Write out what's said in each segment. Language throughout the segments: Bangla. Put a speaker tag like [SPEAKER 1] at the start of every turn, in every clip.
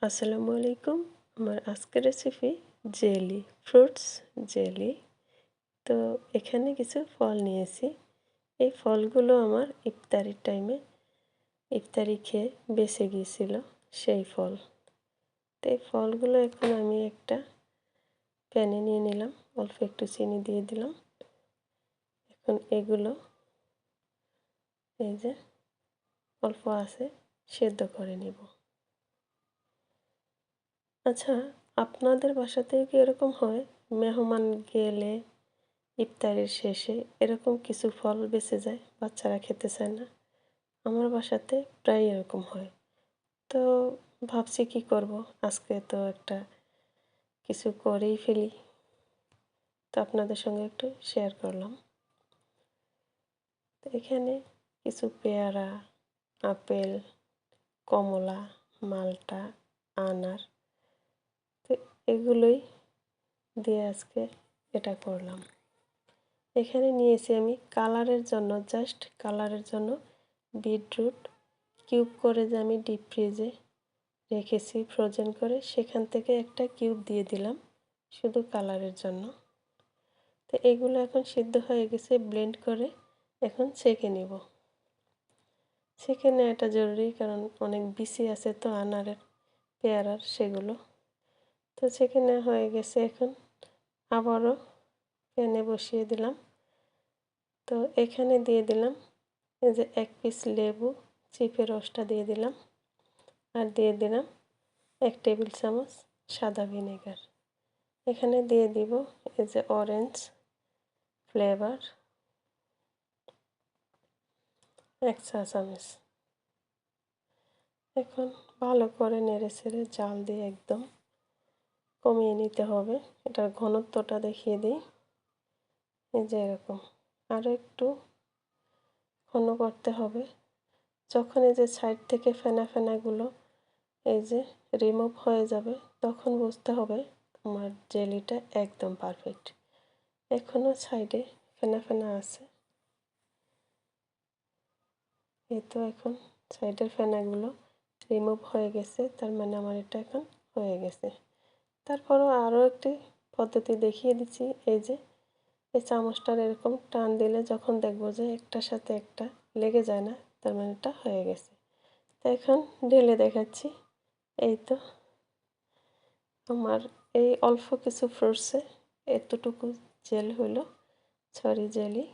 [SPEAKER 1] আসসালামু আলাইকুম। আমার আজকের রেসিপি জেলি, ফ্রুটস জেলি। তো এখানে কিছু ফল নিয়েছি। এই ফলগুলো আমার ইফতারির টাইমে ইফতারি খেয়ে বেঁচে গিয়েছিল সেই ফল। তো এই ফলগুলো এখন আমি একটা প্যানে নিয়ে নিলাম, অল্প একটু চিনি দিয়ে দিলাম। এখন এগুলো এই যে অল্প আছে সেদ্ধ করে নেব। আচ্ছা, আপনাদের বাসাতেও কি এরকম হয়? মেহমান গেলে ইফতারের শেষে এরকম কিছু ফল বেঁচে যায়, বাচ্চারা খেতে চায় না। আমার বাসাতে প্রায় এরকম হয়। তো ভাবছি কি করব, আজকে তো একটা কিছু করেই ফেলি। তো আপনাদের সঙ্গে একটু শেয়ার করলাম। তো এখানে কিছু পেয়ারা, আপেল, কমলা, মালটা, আনার, তো এগুলোই দিয়ে আজকে এটা করলাম। এখানে নিয়েছি আমি কালারের জন্য, জাস্ট কালারের জন্য বিটরুট কিউব করে যে আমি ডিপ ফ্রিজে রেখেছি ফ্রোজেন করে, সেখান থেকে একটা কিউব দিয়ে দিলাম শুধু কালারের জন্য। তো এগুলো এখন সিদ্ধ হয়ে গেছে, ব্লেন্ড করে এখন ছেঁকে নেব। ছেঁকে নেওয়াটা জরুরি, কারণ অনেক বিচি আছে তো আনারের, পেয়ারার, সেগুলো। তো ছেঁকে নেওয়া হয়ে গেছে। এখন আবারও প্যানে বসিয়ে দিলাম। তো এখানে দিয়ে দিলাম এই যে 1 পিস লেবু চিপে রসটা দিয়ে দিলাম, আর দিয়ে দিলাম 1 টেবিল চামচ সাদা ভিনেগার। এখানে দিয়ে দিব এই যে অরেঞ্জ ফ্লেভার 1 চা চামচ। এখন ভালো করে নেড়ে ছেড়ে জাল দিয়ে একদম কমিয়ে নিতে হবে। এটার ঘনত্বটা দেখিয়ে দিই, এই যে এরকম। আরও একটু ঘন করতে হবে। যখন এই যে সাইড থেকে ফেনা ফেনাগুলো এই যে রিমুভ হয়ে যাবে, তখন বুঝতে হবে আমার জেলিটা একদম পারফেক্ট। এখনও সাইডে ফেনা ফেনা আছে, এই তো এখন সাইডের ফেনাগুলো রিমুভ হয়ে গেছে, তার মানে আমার এটা এখন হয়ে গেছে। তারপরও আরও একটি পদ্ধতি দেখিয়ে দিচ্ছি। এই যে এই চামচটার এরকম টান দিলে যখন দেখবো যে একটার সাথে একটা লেগে যায় না, তার মানে এটা হয়ে গেছে। তো এখন ঢেলে দেখাচ্ছি। এই তো আমার এই অল্প কিছু ফ্রুটসে এতটুকু জেল হলো, সরি জেলি।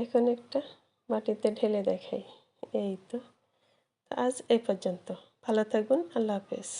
[SPEAKER 1] এখন একটা বাটিতে ঢেলে দেখাই। এই তো আজ এই পর্যন্ত। ভালো থাকবেন। আল্লাহ হাফেজ।